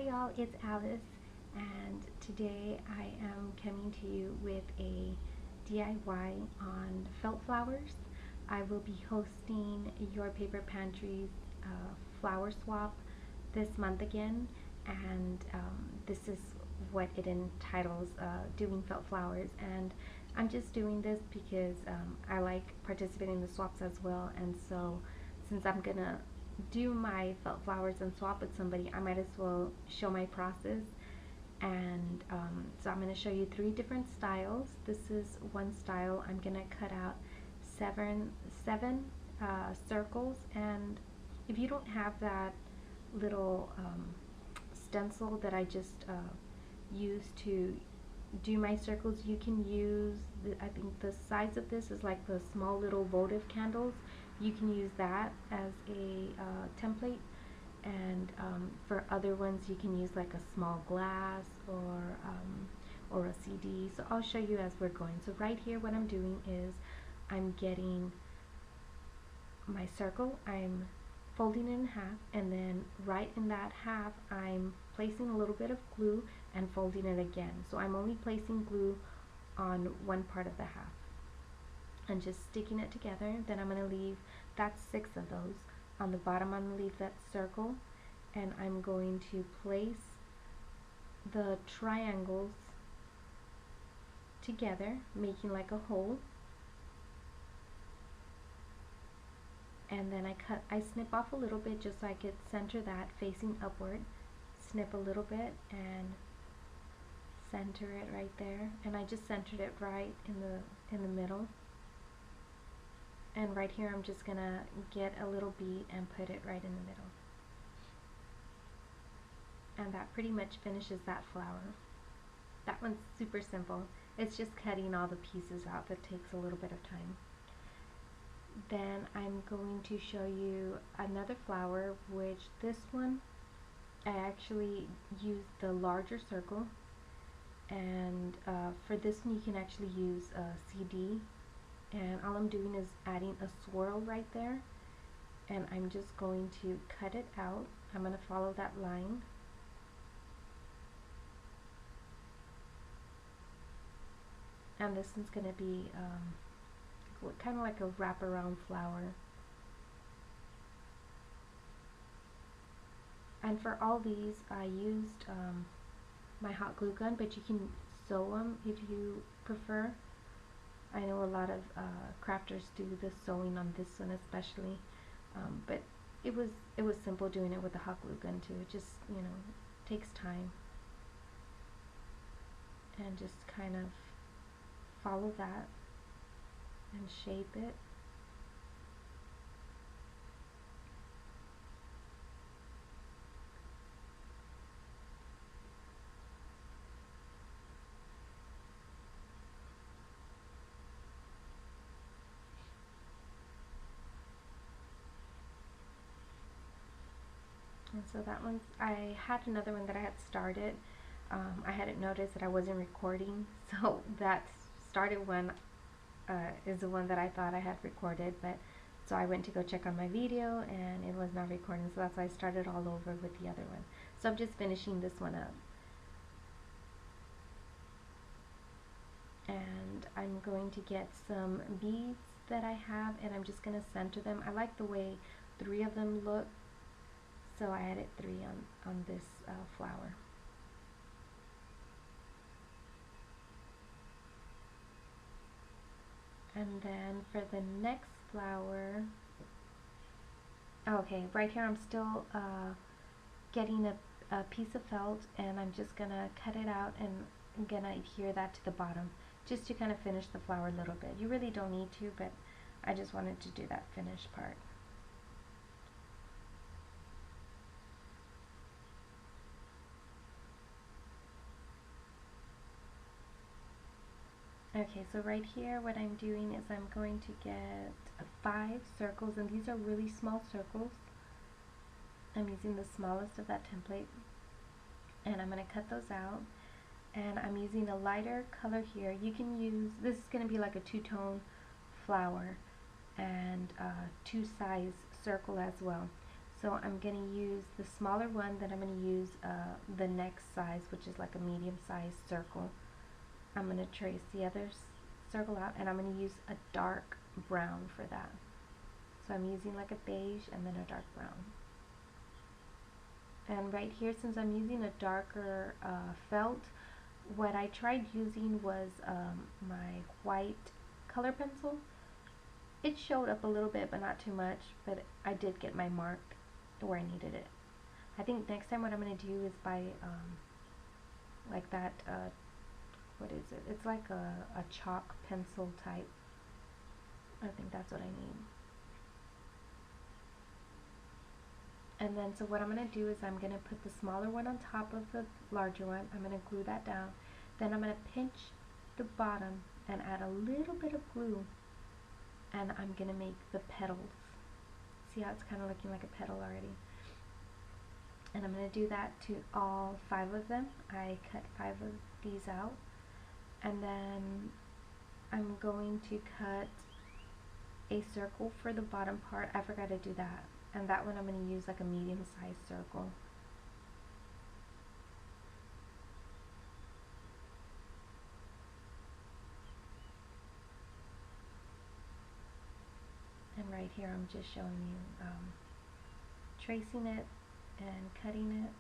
Hi y'all, it's Alice, and today I am coming to you with a DIY on felt flowers. I will be hosting your paper pantry's flower swap this month again, and this is what it entitles, doing felt flowers. And I'm just doing this because I like participating in the swaps as well, and so since I'm gonna do my felt flowers and swap with somebody, I might as well show my process. And so I'm going to show you 3 different styles. This is one style. I'm going to cut out seven circles, and if you don't have that little stencil that I just used to do my circles, you can use I think the size of this is like the small little votive candles. You can use that as a template, and for other ones you can use like a small glass or a CD. So I'll show you as we're going. So right here what I'm doing is I'm getting my circle, I'm folding it in half, and then right in that half I'm placing a little bit of glue and folding it again. So I'm only placing glue on one part of the half and just sticking it together. Then I'm going to leave, that's 6 of those. On the bottom I'm going to leave that circle, and I'm going to place the triangles together, making like a hole. And then I snip off a little bit just so I could center that facing upward. Snip a little bit and center it right there, and I just centered it right in the middle. And right here I'm just gonna get a little bead and put it right in the middle. And that pretty much finishes that flower. That one's super simple. It's just cutting all the pieces out that takes a little bit of time. Then I'm going to show you another flower, which this one I actually used the larger circle, and for this one you can actually use a CD, and all I'm doing is adding a swirl right there, and I'm just going to cut it out. I'm going to follow that line. And this one's going to be kind of like a wraparound flower. And for all these I used my hot glue gun, but you can sew them if you prefer. I know a lot of crafters do the sewing on this one especially, but it was simple doing it with the hot glue gun too. It just, you know, takes time, and just kind of follow that and shape it. And so that one's, I had another one that I had started. I hadn't noticed that I wasn't recording, so that started one is the one that I thought I had recorded, but so I went to go check on my video and it was not recording, so that's why I started all over with the other one. So I'm just finishing this one up. And I'm going to get some beads that I have, and I'm just going to center them. I like the way 3 of them look, so I added 3 on this flower. And then for the next flower, okay, right here I'm still getting a piece of felt, and I'm just gonna cut it out and I'm gonna adhere that to the bottom just to kind of finish the flower a little bit. You really don't need to, but I just wanted to do that finished part. Okay, so right here what I'm doing is I'm going to get 5 circles, and these are really small circles. I'm using the smallest of that template, and I'm going to cut those out, and I'm using a lighter color here. You can use, this is going to be like a 2-tone flower and 2-size circle as well. So I'm going to use the smaller one, then I'm going to use the next size, which is like a medium sized circle. I'm going to trace the other circle out, and I'm going to use a dark brown for that. So I'm using like a beige and then a dark brown. And right here, since I'm using a darker felt, what I tried using was my white color pencil. It showed up a little bit, but not too much, but I did get my mark where I needed it. I think next time what I'm going to do is buy like that, what is it? It's like a chalk pencil type. I think that's what I need. And then, so what I'm going to do is I'm going to put the smaller one on top of the larger one. I'm going to glue that down. Then I'm going to pinch the bottom and add a little bit of glue. And I'm going to make the petals. See how it's kind of looking like a petal already? And I'm going to do that to all 5 of them. I cut 5 of these out. And then I'm going to cut a circle for the bottom part. I forgot to do that. And that one I'm going to use like a medium-sized circle. And right here I'm just showing you tracing it and cutting it.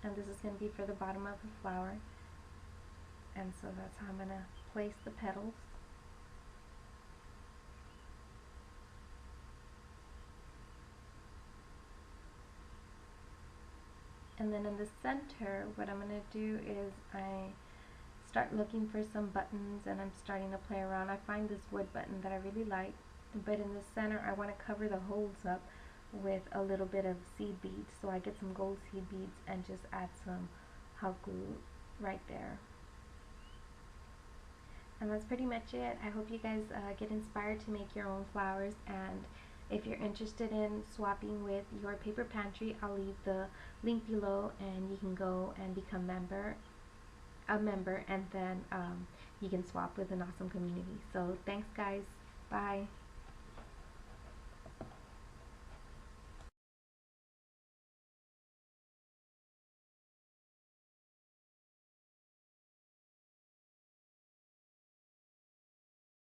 And this is going to be for the bottom of the flower. And so that's how I'm going to place the petals. And then in the center, what I'm going to do is I start looking for some buttons, and I'm starting to play around. I find this wood button that I really like, but in the center I want to cover the holes up with a little bit of seed beads. So I get some gold seed beads and just add some hot glue right there. And that's pretty much it. I hope you guys get inspired to make your own flowers, and if you're interested in swapping with your paper pantry, I'll leave the link below and you can go and become a member, and then you can swap with an awesome community. So thanks guys. Bye.